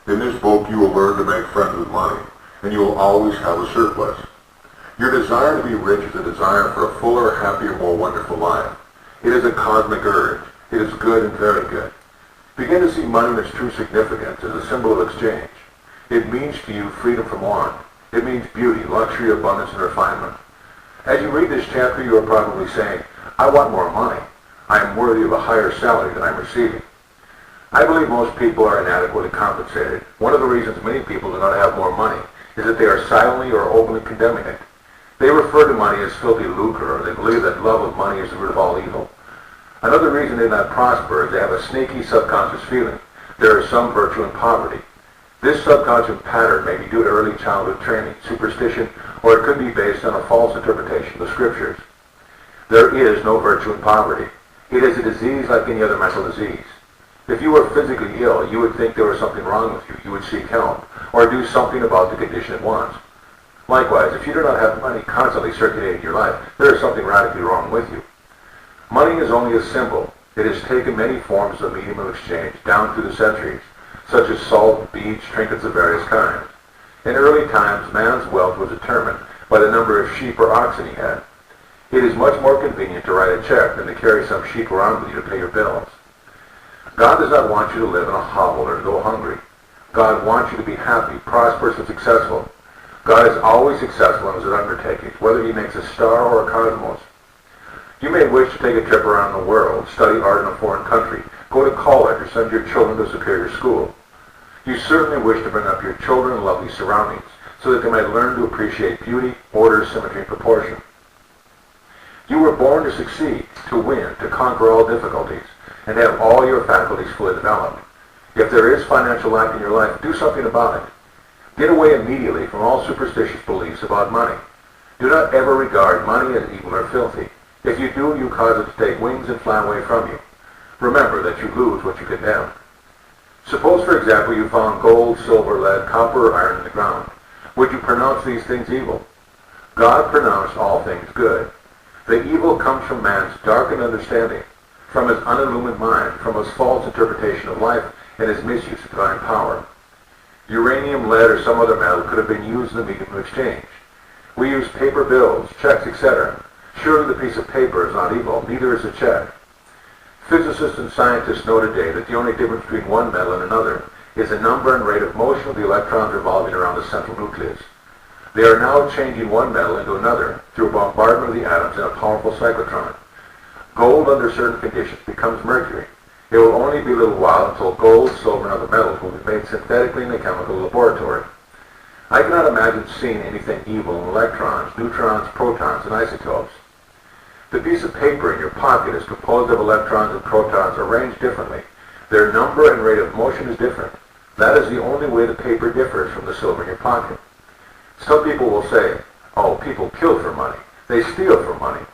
In this book, you will learn to make friends with money, and you will always have a surplus. Your desire to be rich is a desire for a fuller, happier, more wonderful life. It is a cosmic urge. It is good and very good. Begin to see money in its true significance as a symbol of exchange. It means to you freedom from want. It means beauty, luxury, abundance, and refinement. As you read this chapter, you are probably saying, I want more money. I am worthy of a higher salary than I'm receiving. I believe most people are inadequately compensated. One of the reasons many people do not have more money is that they are silently or openly condemning it. They refer to money as filthy lucre, or they believe that love of money is the root of all evil. Another reason they do not prosper is they have a sneaky subconscious feeling there is some virtue in poverty. This subconscious pattern may be due to early childhood training, superstition, or it could be based on a false interpretation of the scriptures. There is no virtue in poverty. It is a disease like any other mental disease. If you were physically ill, you would think there was something wrong with you. You would seek help, or do something about the condition at once. Likewise, if you do not have money constantly circulating in your life, there is something radically wrong with you. Money is only a symbol. It has taken many forms as a medium of exchange down through the centuries, such as salt, beads, trinkets of various kinds. In early times, man's wealth was determined by the number of sheep or oxen he had. It is much more convenient to write a check than to carry some sheep around with you to pay your bills. God does not want you to live in a hovel or to go hungry. God wants you to be happy, prosperous, and successful. God is always successful in his undertakings, whether he makes a star or a cosmos. You may wish to take a trip around the world, study art in a foreign country, go to college, or send your children to a superior school. You certainly wish to bring up your children in lovely surroundings, so that they might learn to appreciate beauty, order, symmetry, and proportion. You were born to succeed, to win, to conquer all difficulties, and have all your faculties fully developed. If there is financial lack in your life, do something about it. Get away immediately from all superstitious beliefs about money. Do not ever regard money as evil or filthy. If you do, you cause it to take wings and fly away from you. Remember that you lose what you condemn. Suppose, for example, you found gold, silver, lead, copper, or iron in the ground. Would you pronounce these things evil? God pronounced all things good. The evil comes from man's darkened understanding, from his unillumined mind, from his false interpretation of life, and his misuse of divine power. Uranium, lead, or some other metal could have been used in the medium of exchange. We use paper bills, checks, etc. Surely the piece of paper is not evil, neither is a check. Physicists and scientists know today that the only difference between one metal and another is the number and rate of motion of the electrons revolving around the central nucleus. They are now changing one metal into another through a bombardment of the atoms in a powerful cyclotron. Gold, under certain conditions, becomes mercury. It will only be a little while until gold, silver, and other metals will be made synthetically in a chemical laboratory. I cannot imagine seeing anything evil in electrons, neutrons, protons, and isotopes. The piece of paper in your pocket is composed of electrons and protons arranged differently. Their number and rate of motion is different. That is the only way the paper differs from the silver in your pocket. Some people will say, oh, people kill for money. They steal for money.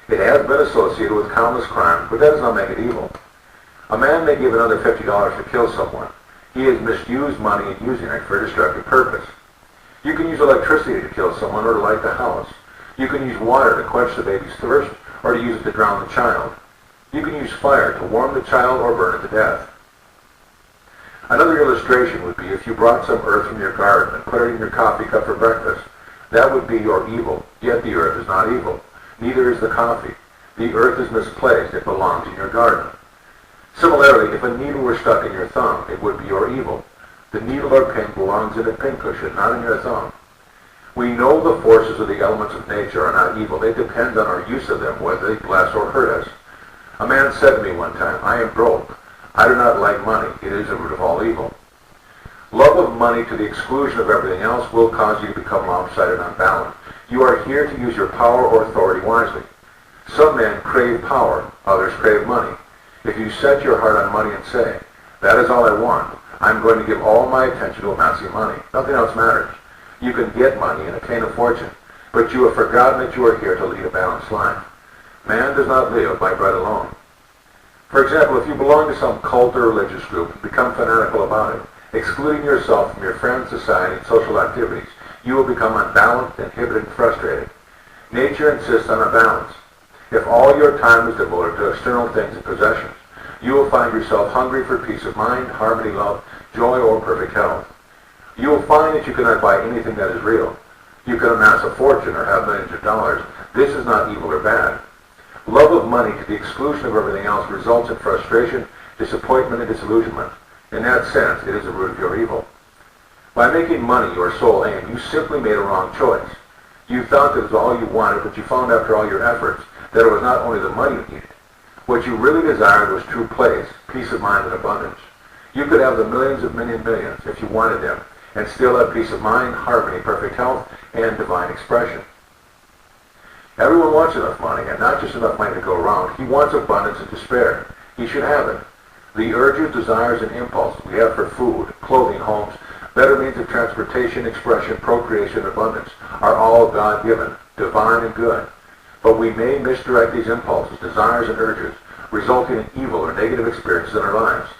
It has been associated with countless crimes, but that does not make it evil. A man may give another $50 to kill someone. He has misused money and using it for a destructive purpose. You can use electricity to kill someone or to light the house. You can use water to quench the baby's thirst or to use it to drown the child. You can use fire to warm the child or burn it to death. Another illustration would be if you brought some earth from your garden and put it in your coffee cup for breakfast. That would be your evil, yet the earth is not evil. Neither is the coffee. The earth is misplaced. It belongs in your garden. Similarly, if a needle were stuck in your thumb, it would be your evil. The needle or pin belongs in a pincushion, not in your thumb. We know the forces of the elements of nature are not evil. They depend on our use of them, whether they bless or hurt us. A man said to me one time, I am broke. I do not like money. It is the root of all evil. Love of money to the exclusion of everything else will cause you to become lopsided and unbalanced. You are here to use your power or authority wisely. Some men crave power. Others crave money. If you set your heart on money and say, that is all I want, I'm going to give all my attention to amassing money. Nothing else matters. You can get money and attain a fortune, but you have forgotten that you are here to lead a balanced life. Man does not live by bread alone. For example, if you belong to some cult or religious group and become fanatical about it, excluding yourself from your friends, society, and social activities, you will become unbalanced, inhibited, and frustrated. Nature insists on a balance. If all your time is devoted to external things and possessions, you will find yourself hungry for peace of mind, harmony, love, joy, or perfect health. find that you cannot buy anything that is real. You can amass a fortune or have millions of dollars. This is not evil or bad. Love of money to the exclusion of everything else results in frustration, disappointment, and disillusionment. In that sense, it is the root of your evil. By making money your sole aim, you simply made a wrong choice. You thought that it was all you wanted, but you found after all your efforts that it was not only the money you needed. What you really desired was true place, peace of mind, and abundance. You could have the millions of millions if you wanted them, and still have peace of mind, harmony, perfect health, and divine expression. Everyone wants enough money, and not just enough money to go around. He wants abundance and to spare. He should have it. The urges, desires, and impulses we have for food, clothing, homes, better means of transportation, expression, procreation, abundance are all God-given, divine, and good. But we may misdirect these impulses, desires, and urges, resulting in evil or negative experiences in our lives.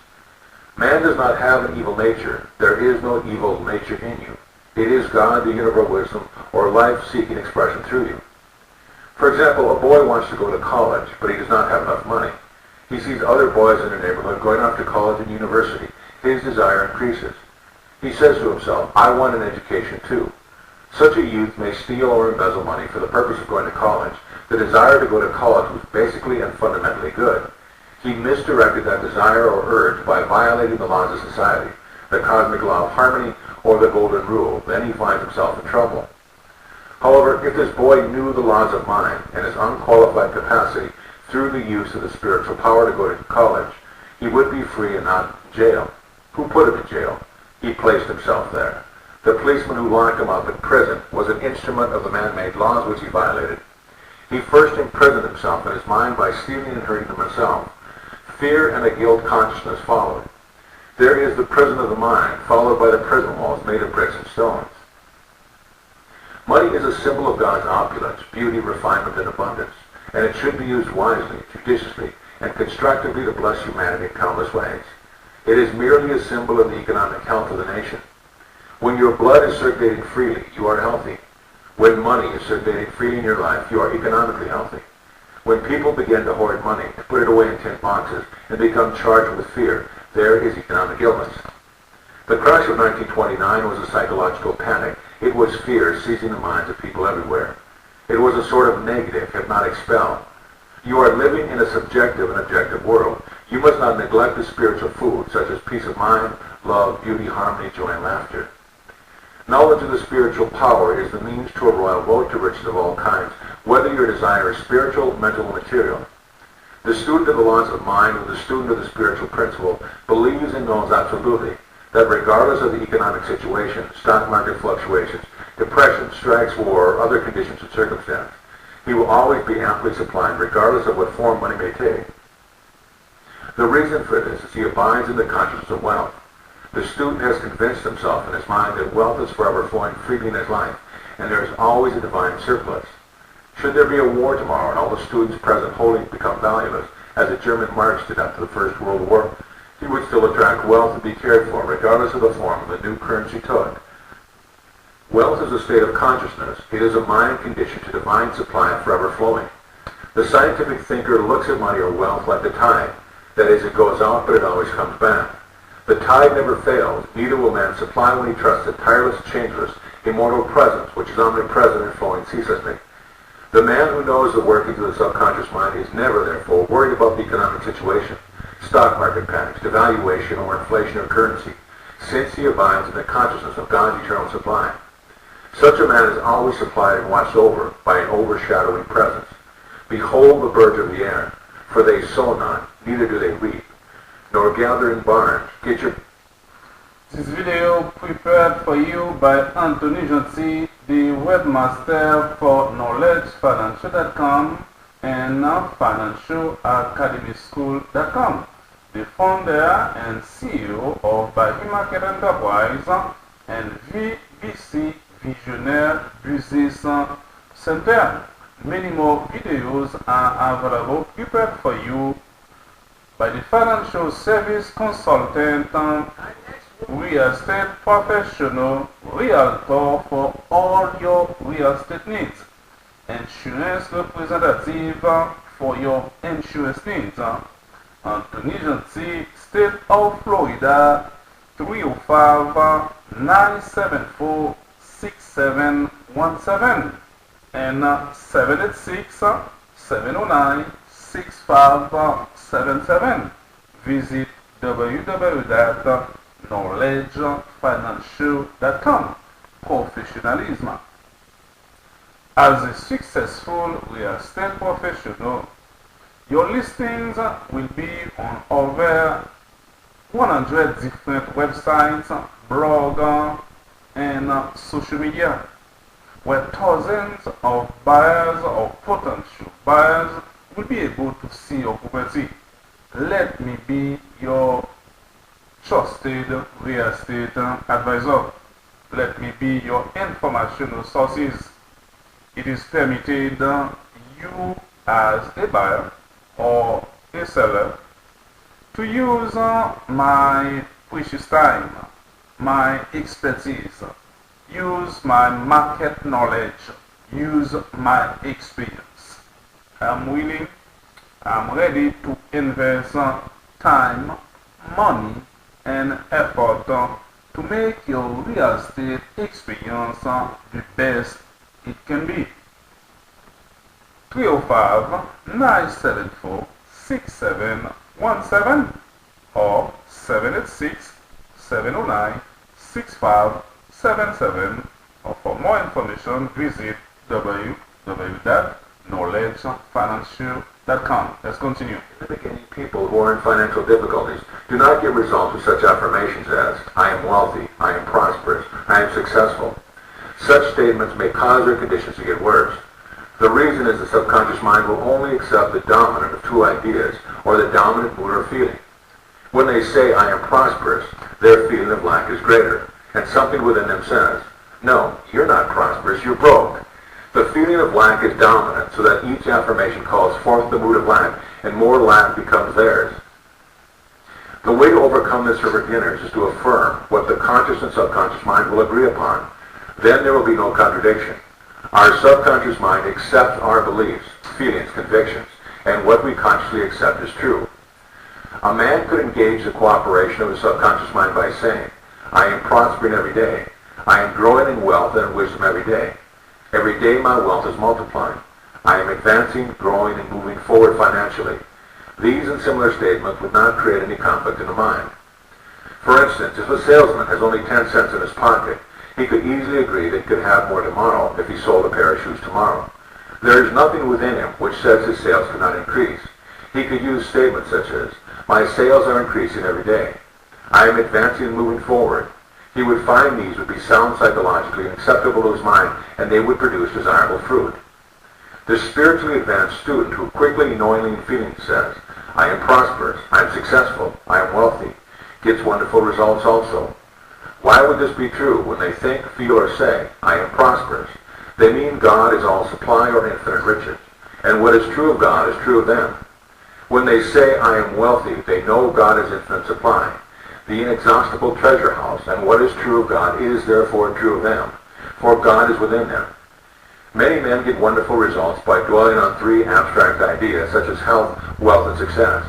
Man does not have an evil nature. There is no evil nature in you. It is God, the universal wisdom, or life-seeking expression through you. For example, a boy wants to go to college, but he does not have enough money. He sees other boys in the neighborhood going off to college and university. His desire increases. He says to himself, I want an education too. Such a youth may steal or embezzle money for the purpose of going to college. The desire to go to college was basically and fundamentally good. He misdirected that desire or urge by violating the laws of society, the cosmic law of harmony, or the golden rule. Then he finds himself in trouble. However, if this boy knew the laws of mind and his unqualified capacity through the use of the spiritual power to go to college, he would be free and not in jail. Who put him in jail? He placed himself there. The policeman who locked him up in prison was an instrument of the man-made laws which he violated. He first imprisoned himself in his mind by stealing and hurting them himself. Fear and a guilt consciousness followed. There is the prison of the mind, followed by the prison walls made of bricks and stones. Money is a symbol of God's opulence, beauty, refinement, and abundance, and it should be used wisely, judiciously, and constructively to bless humanity in countless ways. It is merely a symbol of the economic health of the nation. When your blood is circulating freely, you are healthy. When money is circulating freely in your life, you are economically healthy. When people begin to hoard money, to put it away in tin boxes, and become charged with fear, there is economic illness. The crash of 1929 was a psychological panic. It was fear seizing the minds of people everywhere. It was a sort of negative, hypnotic spell. You are living in a subjective and objective world. You must not neglect the spiritual food, such as peace of mind, love, beauty, harmony, joy, and laughter. Knowledge of the spiritual power is the means to a royal road to riches of all kinds, whether your desire is spiritual, mental, or material. The student of the laws of mind, or the student of the spiritual principle, believes and knows absolutely that regardless of the economic situation, stock market fluctuations, depression, strikes, war, or other conditions and circumstances, he will always be amply supplied, regardless of what form money may take. The reason for this is he abides in the consciousness of wealth. The student has convinced himself in his mind that wealth is forever flowing freely in his life, and there is always a divine surplus. Should there be a war tomorrow and all the students present wholly become valueless, as the German marks did after the First World War, he would still attract wealth and be cared for, regardless of the form of the new currency took. Wealth is a state of consciousness. It is a mind conditioned to divine supply and forever flowing. The scientific thinker looks at money or wealth like the tide. That is, it goes out, but it always comes back. The tide never fails, neither will man supply when he trusts a tireless, changeless, immortal presence, which is omnipresent and flowing ceaselessly. The man who knows the workings of the subconscious mind is never, therefore, worried about the economic situation, stock market panics, devaluation, or inflation of currency, since he abides in the consciousness of God's eternal supply. Such a man is always supplied and watched over by an overshadowing presence. Behold the birds of the air, for they sow not, neither do they reap, nor gather in barns. Get your... This video prepared for you by Anthony Gentil, the webmaster for KnowledgeFinancial.com and FinancialAcademySchool.com, the founder and CEO of Bahi Market Enterprise and VBC Visionnaire Business Center. Many more videos are available prepared for you by the financial service consultant, real estate professional, realtor for all your real estate needs, insurance representative for your insurance needs. Anthony Gentil, State of Florida, 305-974-6717 and 786-709-6577. Visit www.knowledgefinancial.com. Professionalism. As a successful real estate professional, your listings will be on over 100 different websites, blogs, and social media, where thousands of buyers or potential buyers will be able to see your property. Let me be your trusted real estate advisor. Let me be your informational sources. It is permitted you as a buyer or a seller to use my precious time, my expertise, use my market knowledge, use my experience. I'm willing, I'm ready to invest time, money, and effort to make your real estate experience the best it can be. 305-974-6717 or 786-709-6577, or for more information visit www.knowledgefinancial.com. Let's continue. In the beginning, people who are in financial difficulties do not get results with such affirmations as, I am wealthy, I am prosperous, I am successful. Such statements may cause their conditions to get worse. The reason is the subconscious mind will only accept the dominant of two ideas, or the dominant mood or feeling. When they say, I am prosperous, their feeling of lack is greater, and something within them says, no, you're not prosperous, you're broke. The feeling of lack is dominant, so that each affirmation calls forth the mood of lack, and more lack becomes theirs. The way to overcome this for beginners is to affirm what the conscious and subconscious mind will agree upon. Then there will be no contradiction. Our subconscious mind accepts our beliefs, feelings, convictions, and what we consciously accept is true. A man could engage the cooperation of his subconscious mind by saying, I am prospering every day. I am growing in wealth and wisdom every day. Every day my wealth is multiplying. I am advancing, growing, and moving forward financially. These and similar statements would not create any conflict in the mind. For instance, if a salesman has only 10 cents in his pocket, he could easily agree that he could have more tomorrow if he sold a pair of shoes tomorrow. There is nothing within him which says his sales could not increase. He could use statements such as, my sales are increasing every day. I am advancing and moving forward. He would find these would be sound psychologically and acceptable to his mind, and they would produce desirable fruit. The spiritually advanced student who quickly, knowingly, and feelingly says, I am prosperous, I am successful, I am wealthy, gets wonderful results also. Why would this be true when they think, feel, or say, I am prosperous? They mean God is all supply or infinite riches, and what is true of God is true of them. When they say, I am wealthy, they know God is infinite supply, the inexhaustible treasure house, and what is true of God is therefore true of them, for God is within them. Many men get wonderful results by dwelling on three abstract ideas, such as health, wealth, and success.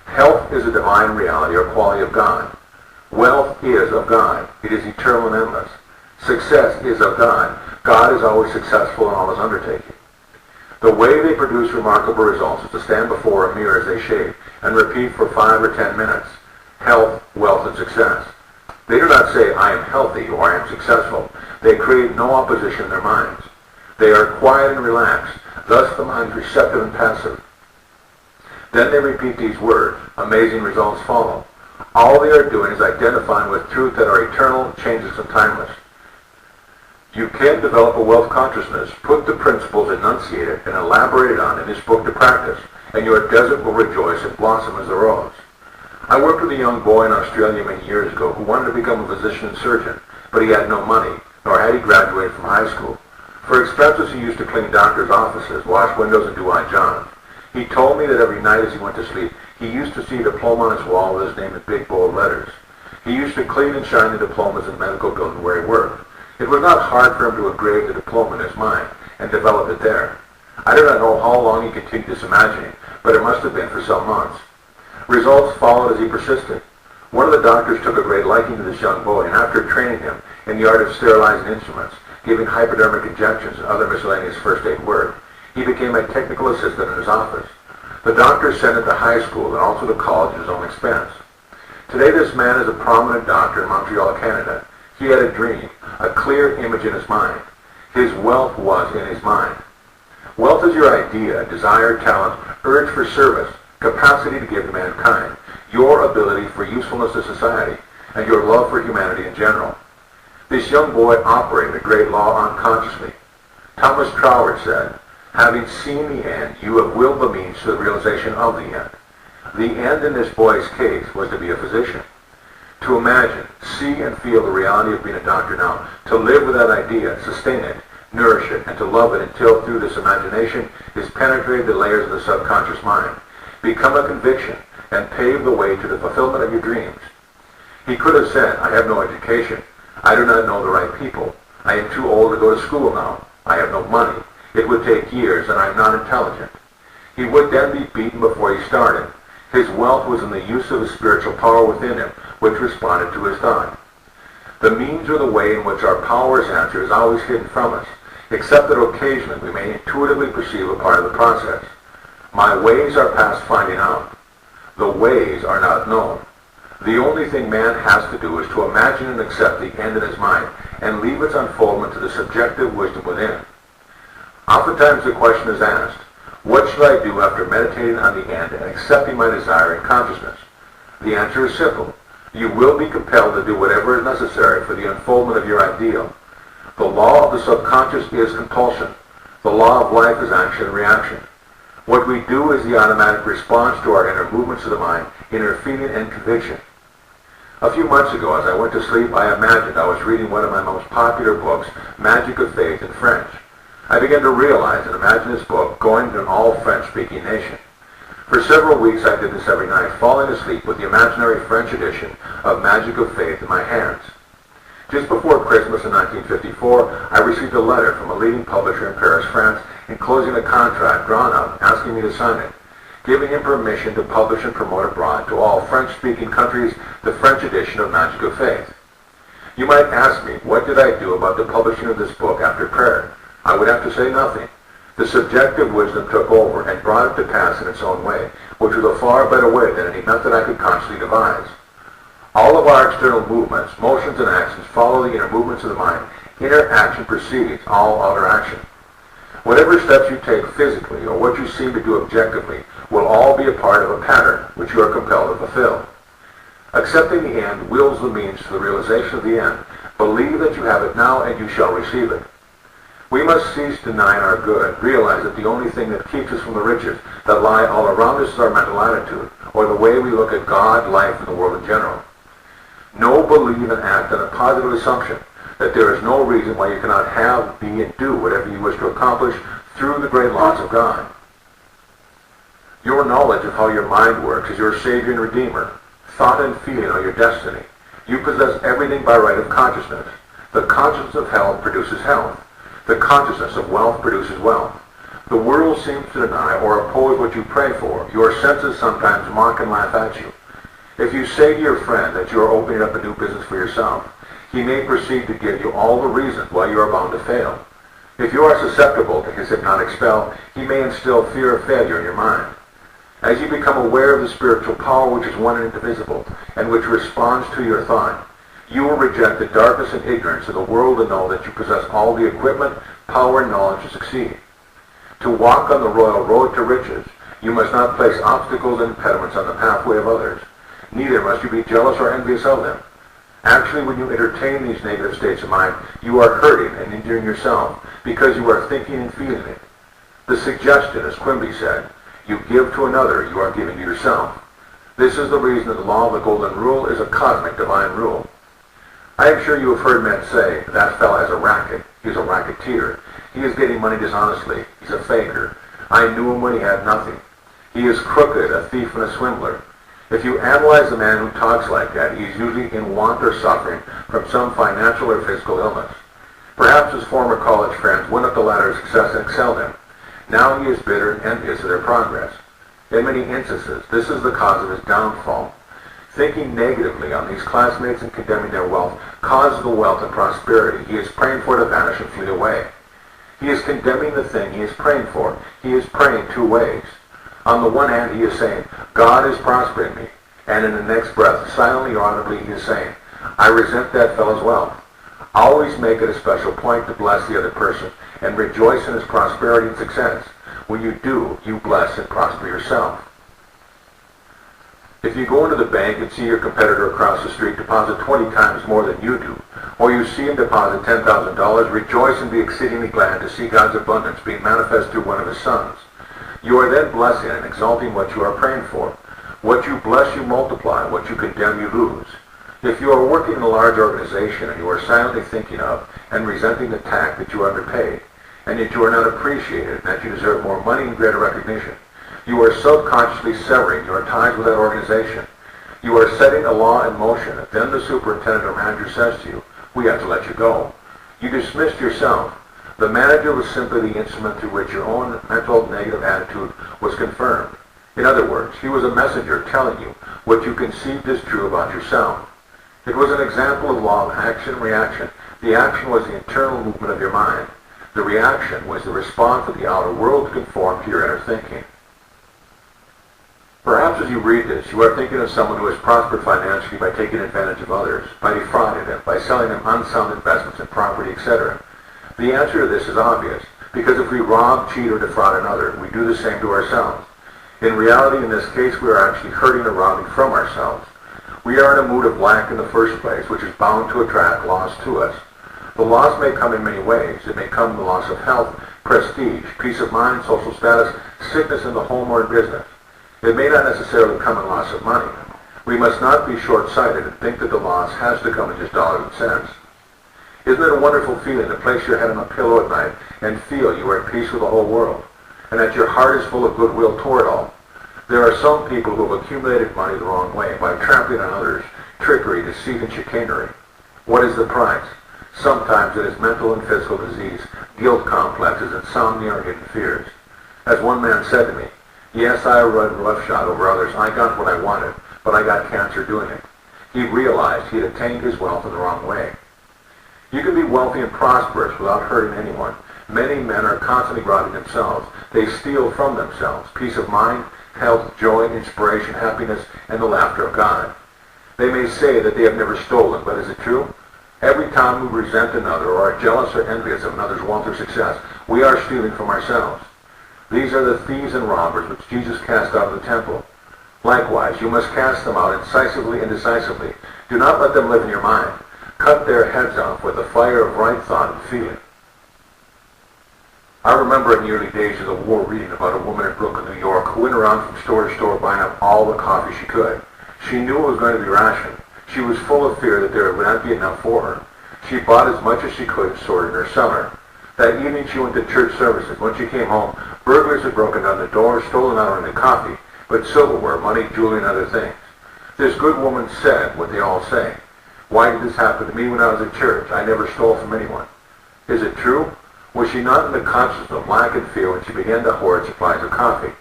Health is a divine reality or quality of God. Wealth is of God. It is eternal and endless. Success is of God. God is always successful in all his undertaking. The way they produce remarkable results is to stand before a mirror as they shave and repeat for 5 or 10 minutes, health, wealth, and success. They do not say, I am healthy or I am successful. They create no opposition in their minds. They are quiet and relaxed, thus the mind is receptive and passive. Then they repeat these words. Amazing results follow. All they are doing is identifying with truths that are eternal, changeless, and timeless. You can develop a wealth consciousness, put the principles enunciated and elaborated on in this book to practice, and your desert will rejoice and blossom as a rose. I worked with a young boy in Australia many years ago who wanted to become a physician and surgeon, but he had no money, nor had he graduated from high school. For expenses, he used to clean doctors' offices, wash windows, and do odd jobs. He told me that every night as he went to sleep, he used to see a diploma on his wall with his name in big bold letters. He used to clean and shine the diplomas in the medical building where he worked. It was not hard for him to engrave the diploma in his mind and develop it there. I do not know how long he continued this imagining, but it must have been for some months. Results followed as he persisted. One of the doctors took a great liking to this young boy, and after training him in the art of sterilizing instruments, giving hypodermic injections and other miscellaneous first aid work, he became a technical assistant in his office. The doctor sent him to high school and also to college at his own expense. Today this man is a prominent doctor in Montreal, Canada. He had a dream, a clear image in his mind. His wealth was in his mind. Wealth is your idea, desire, talent, urge for service, capacity to give to mankind, your ability for usefulness to society, and your love for humanity in general. This young boy operated a great law unconsciously. Thomas Troward said, "Having seen the end, you have willed the means to the realization of the end." The end in this boy's case was to be a physician. To imagine, see, and feel the reality of being a doctor now, to live with that idea, sustain it, nourish it, and to love it until through this imagination is penetrated the layers of the subconscious mind, become a conviction, and pave the way to the fulfillment of your dreams. He could have said, "I have no education. I do not know the right people. I am too old to go to school now. I have no money. It would take years, and I am not intelligent." He would then be beaten before he started. His wealth was in the use of his spiritual power within him, which responded to his thought. The means or the way in which our power is answered is always hidden from us, except that occasionally we may intuitively perceive a part of the process. My ways are past finding out. The ways are not known. The only thing man has to do is to imagine and accept the end in his mind and leave its unfoldment to the subjective wisdom within. Oftentimes the question is asked, what should I do after meditating on the end and accepting my desire in consciousness? The answer is simple. You will be compelled to do whatever is necessary for the unfoldment of your ideal. The law of the subconscious is compulsion. The law of life is action and reaction. What we do is the automatic response to our inner movements of the mind, inner feeling and conviction. A few months ago, as I went to sleep, I imagined I was reading one of my most popular books, Magic of Faith, in French. I began to realize and imagine this book going to an all-French-speaking nation. For several weeks I did this every night, falling asleep with the imaginary French edition of Magic of Faith in my hands. Just before Christmas in 1954, I received a letter from a leading publisher in Paris, France, enclosing a contract drawn up asking me to sign it, giving him permission to publish and promote abroad to all French-speaking countries the French edition of Magic of Faith. You might ask me, what did I do about the publishing of this book after prayer? I would have to say nothing. The subjective wisdom took over and brought it to pass in its own way, which was a far better way than any method I could consciously devise. All of our external movements, motions, and actions follow the inner movements of the mind. Inner action precedes all outer action. Whatever steps you take physically or what you seem to do objectively will all be a part of a pattern which you are compelled to fulfill. Accepting the end wills the means to the realization of the end. Believe that you have it now and you shall receive it. We must cease denying our good, realize that the only thing that keeps us from the riches that lie all around us is our mental attitude, or the way we look at God, life, and the world in general. Know, believe, and act on a positive assumption that there is no reason why you cannot have, be, and do whatever you wish to accomplish through the great laws of God. Your knowledge of how your mind works is your Savior and Redeemer. Thought and feeling are your destiny. You possess everything by right of consciousness. The consciousness of health produces health. The consciousness of wealth produces wealth. The world seems to deny or oppose what you pray for. Your senses sometimes mock and laugh at you. If you say to your friend that you are opening up a new business for yourself, he may proceed to give you all the reasons why you are bound to fail. If you are susceptible to his hypnotic spell, he may instill fear of failure in your mind. As you become aware of the spiritual power which is one and indivisible, and which responds to your thought, you will reject the darkness and ignorance of the world and know that you possess all the equipment, power, and knowledge to succeed. To walk on the royal road to riches, you must not place obstacles and impediments on the pathway of others. Neither must you be jealous or envious of them. Actually, when you entertain these negative states of mind, you are hurting and injuring yourself because you are thinking and feeling it. The suggestion, as Quimby said, you give to another, you are giving to yourself. This is the reason that the law of the golden rule is a cosmic divine rule. I am sure you have heard men say, that fellow has a racket. He's a racketeer. He is getting money dishonestly. He's a faker. I knew him when he had nothing. He is crooked, a thief and a swindler. If you analyze the man who talks like that, he is usually in want or suffering from some financial or physical illness. Perhaps his former college friends went up the ladder of success and excelled him. Now he is bitter and envious of their progress. In many instances, this is the cause of his downfall. Thinking negatively on these classmates and condemning their wealth causes the wealth and prosperity he is praying for to vanish and flee away. He is condemning the thing he is praying for. He is praying two ways. On the one hand, he is saying, God is prospering me. And in the next breath, silently or audibly, he is saying, I resent that fellow's wealth. Always make it a special point to bless the other person and rejoice in his prosperity and success. When you do, you bless and prosper yourself. If you go into the bank and see your competitor across the street deposit 20 times more than you do, or you see him deposit $10,000, rejoice and be exceedingly glad to see God's abundance being manifest through one of his sons. You are then blessing and exalting what you are praying for. What you bless, you multiply. What you condemn, you lose. If you are working in a large organization and you are silently thinking of and resenting the fact that you are underpaid, and that you are not appreciated, and that you deserve more money and greater recognition, you are subconsciously severing your ties with that organization. You are setting a law in motion, and then the superintendent or manager says to you, we have to let you go. You dismissed yourself. The manager was simply the instrument through which your own mental negative attitude was confirmed. In other words, he was a messenger telling you what you conceived as true about yourself. It was an example of law of action-reaction. The action was the internal movement of your mind. The reaction was the response of the outer world to conform to your inner thinking. Perhaps as you read this, you are thinking of someone who has prospered financially by taking advantage of others, by defrauding them, by selling them unsound investments in property, etc. The answer to this is obvious, because if we rob, cheat, or defraud another, we do the same to ourselves. In reality, in this case, we are actually hurting or robbing from ourselves. We are in a mood of lack in the first place, which is bound to attract loss to us. The loss may come in many ways. It may come in the loss of health, prestige, peace of mind, social status, sickness in the home or in business. It may not necessarily come in loss of money. We must not be short-sighted and think that the loss has to come in just dollars and cents. Isn't it a wonderful feeling to place your head on a pillow at night and feel you are at peace with the whole world, and that your heart is full of goodwill toward all? There are some people who have accumulated money the wrong way by trampling on others, trickery, deceit, and chicanery. What is the price? Sometimes it is mental and physical disease, guilt complexes, insomnia, or hidden fears. As one man said to me, yes, I run roughshod over others. I got what I wanted, but I got cancer doing it. He realized he had attained his wealth in the wrong way. You can be wealthy and prosperous without hurting anyone. Many men are constantly robbing themselves. They steal from themselves peace of mind, health, joy, inspiration, happiness, and the laughter of God. They may say that they have never stolen, but is it true? Every time we resent another or are jealous or envious of another's wealth or success, we are stealing from ourselves. These are the thieves and robbers which Jesus cast out of the temple. Likewise, you must cast them out incisively and decisively. Do not let them live in your mind. Cut their heads off with the fire of right thought and feeling. I remember in the early days of the war reading about a woman in Brooklyn, New York, who went around from store to store buying up all the coffee she could. She knew it was going to be rationed. She was full of fear that there would not be enough for her. She bought as much as she could stored in her cellar. That evening she went to church services. When she came home, burglars had broken down the door, stolen not only the coffee, but silverware, money, jewelry, and other things. This good woman said what they all say. Why did this happen to me when I was at church? I never stole from anyone. Is it true? Was she not in the consciousness of lack and fear when she began to hoard supplies of coffee?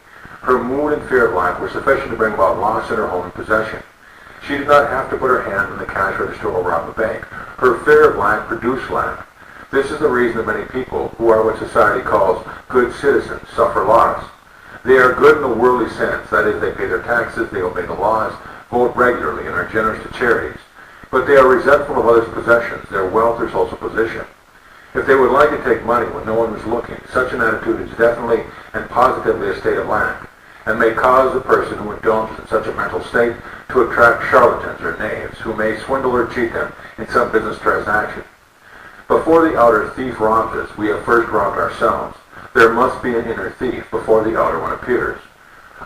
Her mood and fear of life were sufficient to bring about loss in her home and possession. She did not have to put her hand in the cash register or rob a bank. Her fear of lack produced lack. This is the reason that many people, who are what society calls good citizens, suffer loss. They are good in the worldly sense, that is, they pay their taxes, they obey the laws, vote regularly, and are generous to charities. But they are resentful of others' possessions, their wealth, their social position. If they would like to take money when no one was looking, such an attitude is definitely and positively a state of lack, and may cause the person who indulges in such a mental state to attract charlatans or knaves, who may swindle or cheat them in some business transaction. Before the outer thief robs us, we have first robbed ourselves. There must be an inner thief before the outer one appears.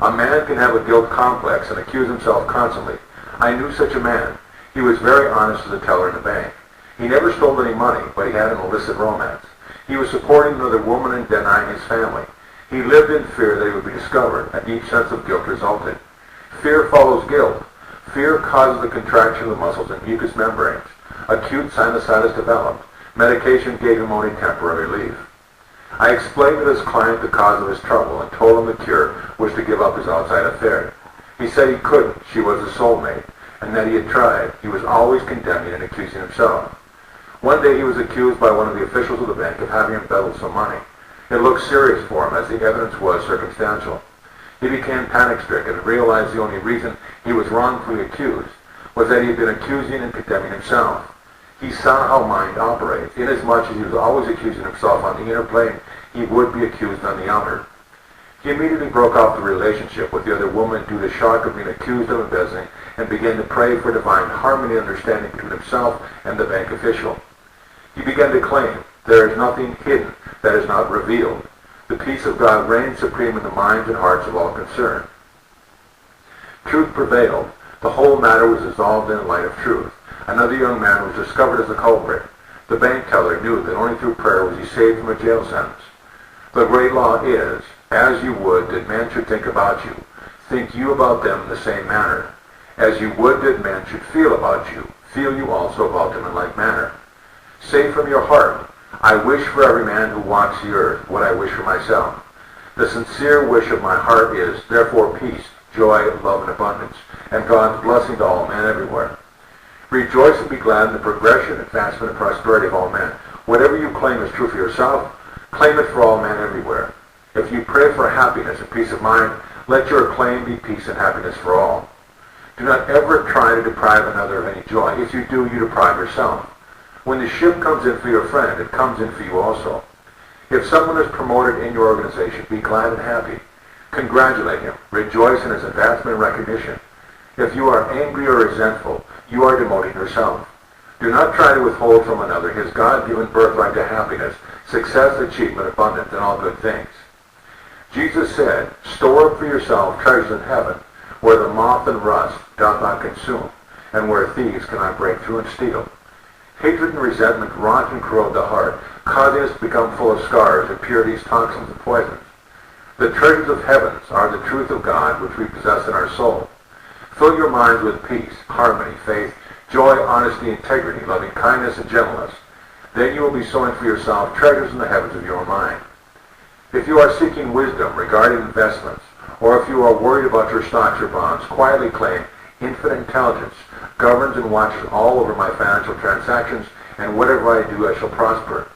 A man can have a guilt complex and accuse himself constantly. I knew such a man. He was very honest as a teller in the bank. He never stole any money, but he had an illicit romance. He was supporting another woman and denying his family. He lived in fear that he would be discovered. A deep sense of guilt resulted. Fear follows guilt. Fear causes the contraction of the muscles and mucous membranes. Acute sinusitis developed. Medication gave him only temporary relief. I explained to this client the cause of his trouble and told him the cure was to give up his outside affair. He said he couldn't. She was his soulmate, and that he had tried, he was always condemning and accusing himself. One day he was accused by one of the officials of the bank of having embezzled some money. It looked serious for him, as the evidence was circumstantial. He became panic-stricken and realized the only reason he was wrongfully accused was that he had been accusing and condemning himself. He saw how mind operates. Inasmuch as he was always accusing himself on the inner plane, he would be accused on the outer. He immediately broke off the relationship with the other woman due to shock of being accused of embezzling and began to pray for divine harmony and understanding between himself and the bank official. He began to claim, "There is nothing hidden that is not revealed. The peace of God reigns supreme in the minds and hearts of all concerned." Truth prevailed. The whole matter was dissolved in the light of truth. Another young man was discovered as the culprit. The bank teller knew that only through prayer was he saved from a jail sentence. The great law is, as you would that men should think about you, think you about them in the same manner. As you would that men should feel about you, feel you also about them in like manner. Say from your heart, "I wish for every man who walks the earth what I wish for myself." The sincere wish of my heart is, therefore, peace, joy, love, and abundance, and God's blessing to all men everywhere. Rejoice and be glad in the progression, advancement, and prosperity of all men. Whatever you claim is true for yourself, claim it for all men everywhere. If you pray for happiness and peace of mind, let your claim be peace and happiness for all. Do not ever try to deprive another of any joy. If you do, you deprive yourself. When the ship comes in for your friend, it comes in for you also. If someone is promoted in your organization, be glad and happy. Congratulate him. Rejoice in his advancement and recognition. If you are angry or resentful, you are demoting yourself. Do not try to withhold from another his God-given birthright to happiness, success, achievement, abundance, and all good things. Jesus said, "Store up for yourself treasures in heaven, where the moth and rust doth not consume, and where thieves cannot break through and steal." Hatred and resentment rot and corrode the heart, causing us to become full of scars, impurities, toxins, and poisons. The treasures of heavens are the truth of God which we possess in our soul. Fill your minds with peace, harmony, faith, joy, honesty, integrity, loving kindness, and gentleness. Then you will be sowing for yourself treasures in the heavens of your mind. If you are seeking wisdom regarding investments, or if you are worried about your stocks or bonds, quietly claim, "Infinite intelligence governs and watches all over my financial transactions, and whatever I do I shall prosper."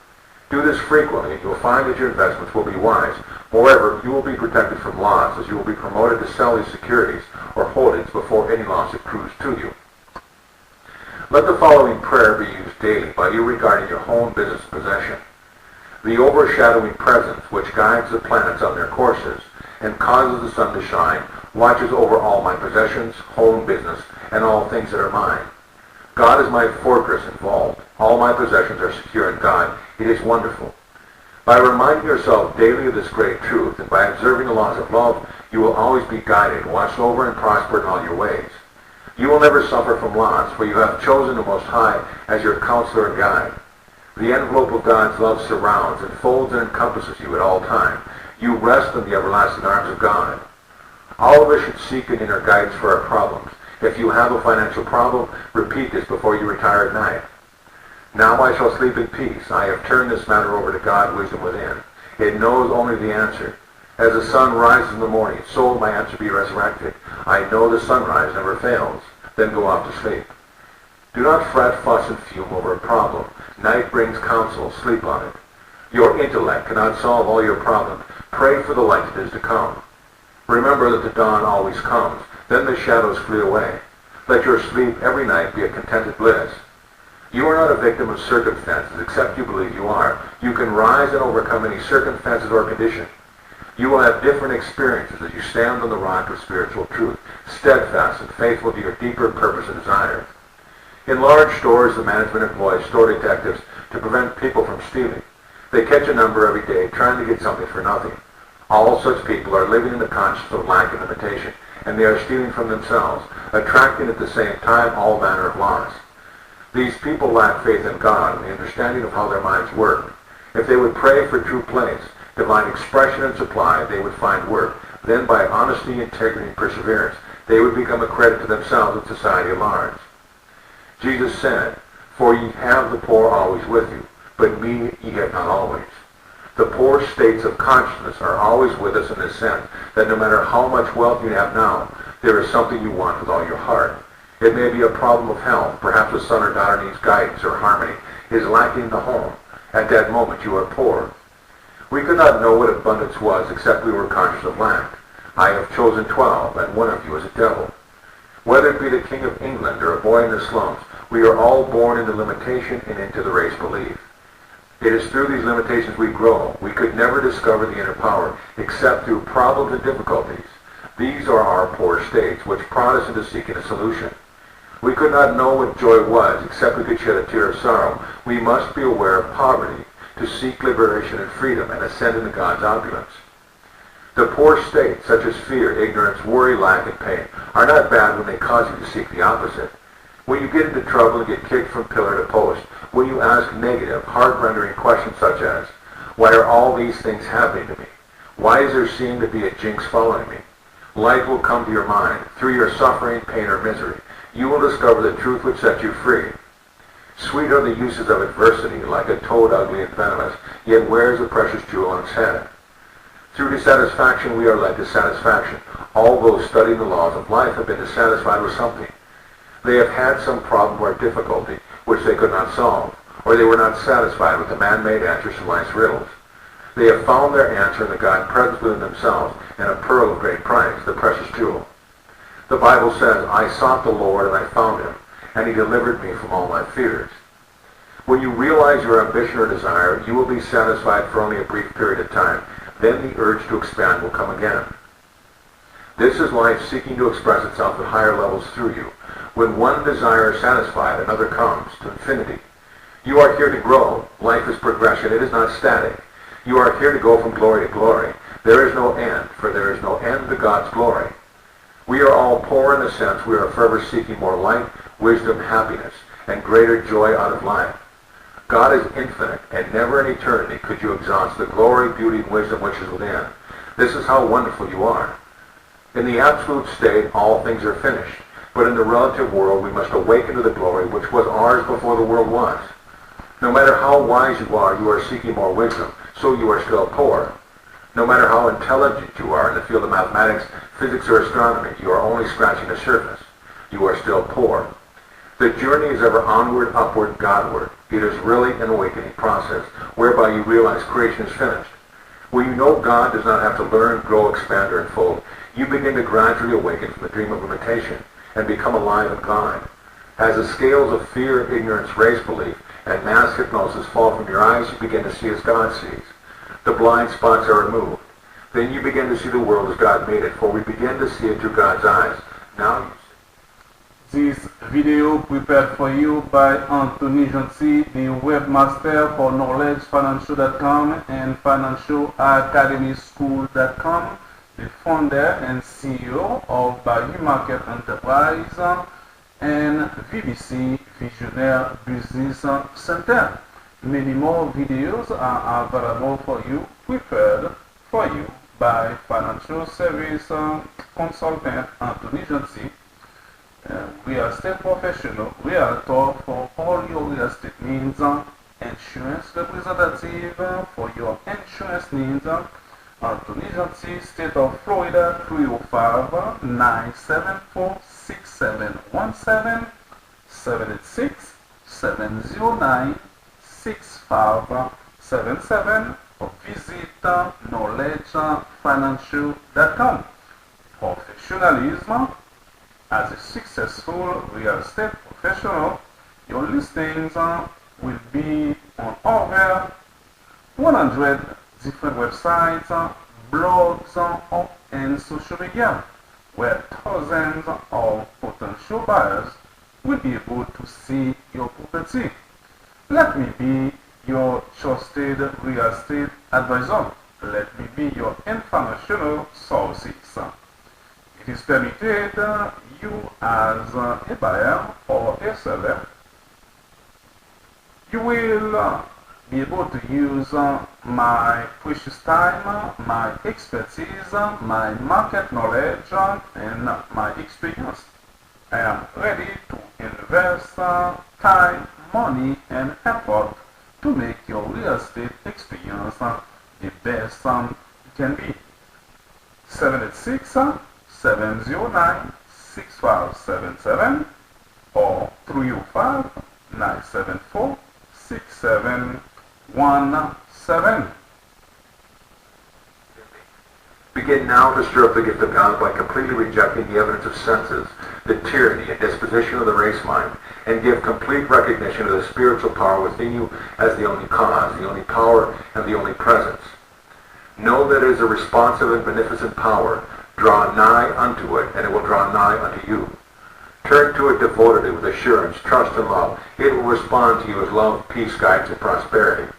Do this frequently, and you will find that your investments will be wise. Moreover, you will be protected from loss, as you will be promoted to sell these securities or holdings before any loss accrues to you. Let the following prayer be used daily by you regarding your home, business, and possession. The overshadowing presence which guides the planets on their courses and causes the sun to shine watches over all my possessions, home, business, and all things that are mine. God is my fortress and vault. All my possessions are secure in God. It is wonderful. By reminding yourself daily of this great truth and by observing the laws of love, you will always be guided, watched over, and prosper in all your ways. You will never suffer from loss, for you have chosen the Most High as your counselor and guide. The envelope of God's love surrounds, enfolds, and encompasses you at all times. You rest in the everlasting arms of God. All of us should seek an inner guidance for our problems. If you have a financial problem, repeat this before you retire at night. "Now I shall sleep in peace. I have turned this matter over to God, wisdom within. It knows only the answer. As the sun rises in the morning, so will my answer be resurrected. I know the sunrise never fails." Then go off to sleep. Do not fret, fuss, and fume over a problem. Night brings counsel. Sleep on it. Your intellect cannot solve all your problems. Pray for the light that is to come. Remember that the dawn always comes. Then the shadows flee away. Let your sleep every night be a contented bliss. You are not a victim of circumstances, except you believe you are. You can rise and overcome any circumstances or condition. You will have different experiences as you stand on the rock of spiritual truth, steadfast and faithful to your deeper purpose and desires. In large stores, the management employs store detectives to prevent people from stealing. They catch a number every day trying to get something for nothing. All such people are living in the consciousness of lack and limitation, and they are stealing from themselves, attracting at the same time all manner of loss. These people lack faith in God and the understanding of how their minds work. If they would pray for true place, divine expression and supply, they would find work. Then by honesty, integrity, and perseverance, they would become a credit to themselves and society at large. Jesus said, "For ye have the poor always with you, but me ye have not always." The poor states of consciousness are always with us in the sense that no matter how much wealth you have now, there is something you want with all your heart. It may be a problem of health. Perhaps a son or daughter needs guidance or harmony, is lacking in the home. At that moment you are poor. We could not know what abundance was except we were conscious of lack. I have chosen 12, and one of you is a devil. Whether it be the King of England or a boy in the slums, we are all born into limitation and into the race belief. It is through these limitations we grow. We could never discover the inner power except through problems and difficulties. These are our poor states, which prod us into seeking a solution. We could not know what joy was except we could shed a tear of sorrow. We must be aware of poverty to seek liberation and freedom and ascend into God's opulence. The poor states, such as fear, ignorance, worry, lack, and pain, are not bad when they cause you to seek the opposite. When you get into trouble and get kicked from pillar to post, when you ask negative, heart-rendering questions such as, why are all these things happening to me? Why does there seem to be a jinx following me? Light will come to your mind. Through your suffering, pain, or misery, you will discover the truth which sets you free. Sweet are the uses of adversity, like a toad ugly and venomous, yet wears a precious jewel on its head. Through dissatisfaction we are led to satisfaction. All those studying the laws of life have been dissatisfied with something. They have had some problem or difficulty which they could not solve, or they were not satisfied with the man-made answers to life's riddles. They have found their answer in the God present within themselves, and a pearl of great price, the precious jewel. The Bible says, I sought the Lord and I found him, and he delivered me from all my fears. When you realize your ambition or desire, you will be satisfied for only a brief period of time. Then the urge to expand will come again. This is life seeking to express itself at higher levels through you. When one desire is satisfied, another comes to infinity. You are here to grow. Life is progression. It is not static. You are here to go from glory to glory. There is no end, for there is no end to God's glory. We are all poor in the sense we are forever seeking more light, wisdom, happiness, and greater joy out of life. God is infinite, and never in eternity could you exhaust the glory, beauty, and wisdom which is within. This is how wonderful you are. In the absolute state, all things are finished. But in the relative world, we must awaken to the glory which was ours before the world was. No matter how wise you are seeking more wisdom, so you are still poor. No matter how intelligent you are in the field of mathematics, physics, or astronomy, you are only scratching the surface. You are still poor. The journey is ever onward, upward, Godward. It is really an awakening process, whereby you realize creation is finished. When you know God does not have to learn, grow, expand, or unfold, you begin to gradually awaken from the dream of limitation and become alive in God. As the scales of fear, ignorance, race belief, and mass hypnosis fall from your eyes, you begin to see as God sees. The blind spots are removed. Then you begin to see the world as God made it, for we begin to see it through God's eyes. Now you see. This video prepared for you by Anthony Gentil, the webmaster for KnowledgeFinancial.com and FinancialAcademySchool.com, the founder and CEO of Bayou Market Enterprise and VBC Visionaire Business Center. Many more videos are available for you, prepared for you by financial service consultant Anthony Gentil. Real estate professional, realtor for all your real estate needs, insurance representative for your insurance needs. Anthony Gentil, State of Florida, 305-974-6717, 786-709-6577, or visit KnowledgeFinancial.com. Professionalism. As a successful real estate professional, your listings will be on over 100 different websites, blogs, and social media, where thousands of potential buyers will be able to see your property. Let me be your trusted real estate advisor. Let me be your informational sources. It is permitted you as a buyer or a seller, you will be able to use my precious time, my expertise, my market knowledge, and my experience. I am ready to invest time, money, and effort to make your real estate experience the best it can be. 786-709-6577, or 305-974-6717. Begin now to stir up the gift of God by completely rejecting the evidence of senses, the tyranny and disposition of the race mind, and give complete recognition of the spiritual power within you as the only cause, the only power, and the only presence. Know that it is a responsive and beneficent power. Draw nigh unto it, and it will draw nigh unto you. Turn to it devotedly with assurance, trust, and love. It will respond to you as love, peace, guidance, and prosperity.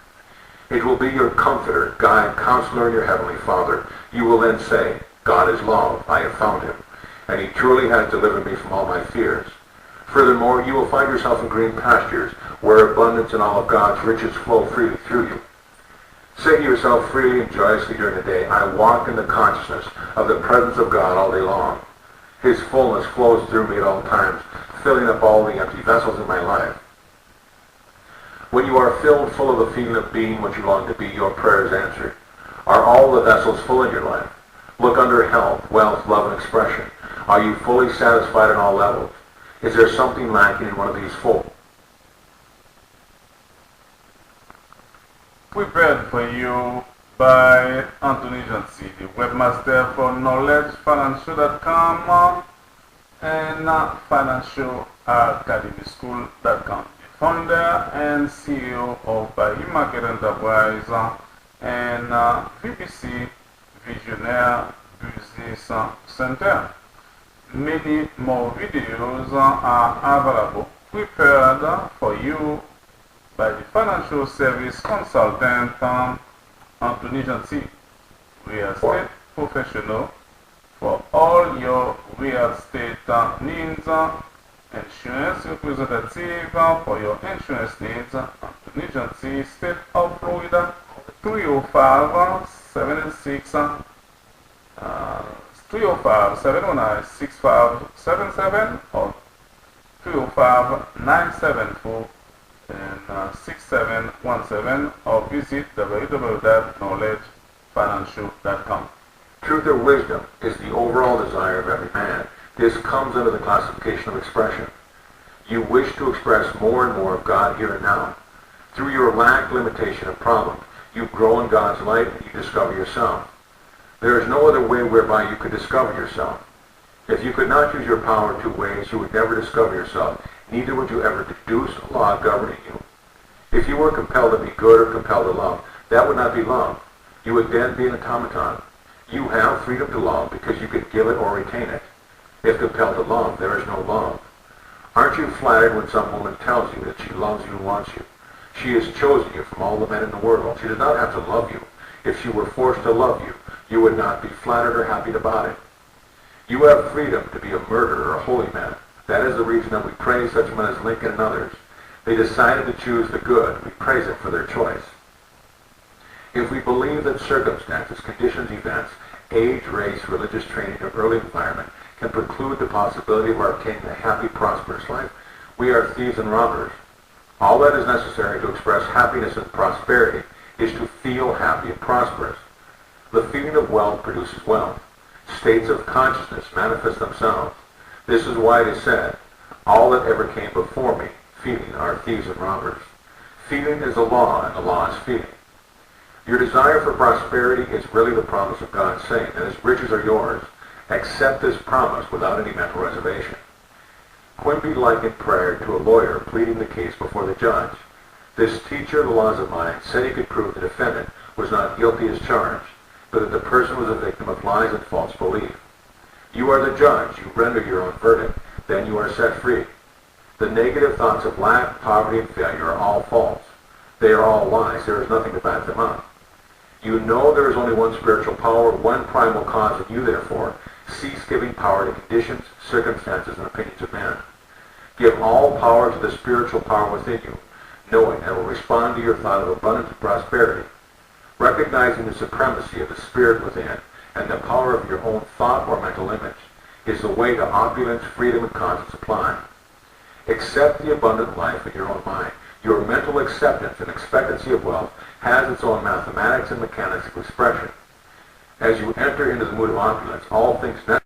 It will be your comforter, guide, counselor, and your heavenly Father. You will then say, God is love, I have found him, and he truly has delivered me from all my fears. Furthermore, you will find yourself in green pastures, where abundance and all of God's riches flow freely through you. Say to yourself freely and joyously during the day, I walk in the consciousness of the presence of God all day long. His fullness flows through me at all times, filling up all the empty vessels in my life. When you are filled full of the feeling of being what you long to be, your prayer is answered. Are all the vessels full in your life? Look under health, wealth, love, and expression. Are you fully satisfied on all levels? Is there something lacking in one of these full? Prepared for you by Anthony Jancy, the webmaster for KnowledgeFinancial.com and FinancialAcademySchool.com, the founder and CEO of Bayou Market Enterprise and VBC Visionaire Business Center. Many more videos are available, prepared for you by the financial service consultant Anthony Jancy, real estate professional for all your real estate needs, insurance representative for your insurance needs. Anthony Jancy, State of Florida, 305-709-6577 or 305-974 and 6717 or visit www.knowledgefinancial.com. Truth or wisdom is the overall desire of every man. This comes under the classification of expression. You wish to express more and more of God here and now. Through your lack, limitation, and problems, you grow in God's light and you discover yourself. There is no other way whereby you could discover yourself. If you could not use your power in two ways, you would never discover yourself. Neither would you ever deduce a law governing you. If you were compelled to be good or compelled to love, that would not be love. You would then be an automaton. You have freedom to love because you can give it or retain it. If compelled to love, there is no love. Aren't you flattered when some woman tells you that she loves you and wants you? She has chosen you from all the men in the world. She does not have to love you. If she were forced to love you, you would not be flattered or happy about it. You have freedom to be a murderer or a holy man. That is the reason that we praise such men as Lincoln and others. They decided to choose the good. We praise them for their choice. If we believe that circumstances, conditions, events, age, race, religious training, or early environment can preclude the possibility of our obtaining a happy, prosperous life, we are thieves and robbers. All that is necessary to express happiness and prosperity is to feel happy and prosperous. The feeling of wealth produces wealth. States of consciousness manifest themselves. This is why it is said, all that ever came before me, feeling, are thieves and robbers. Feeling is a law, and the law is feeling. Your desire for prosperity is really the promise of God saying that his riches are yours. Accept this promise without any mental reservation. Quimby likened prayer to a lawyer pleading the case before the judge. This teacher of the laws of mind said he could prove the defendant was not guilty as charged, but that the person was a victim of lies and false belief. You are the judge. You render your own verdict. Then you are set free. The negative thoughts of lack, poverty, and failure are all false. They are all lies. There is nothing to back them up. You know there is only one spiritual power, one primal cause, and you, therefore, cease giving power to conditions, circumstances, and opinions of men. Give all power to the spiritual power within you, knowing that it will respond to your thought of abundance and prosperity. Recognizing the supremacy of the spirit within and the power of your own thought or mental image is the way to opulence, freedom, and conscious supply. Accept the abundant life in your own mind. Your mental acceptance and expectancy of wealth has its own mathematics and mechanics of expression. As you enter into the mood of opulence, all things necessary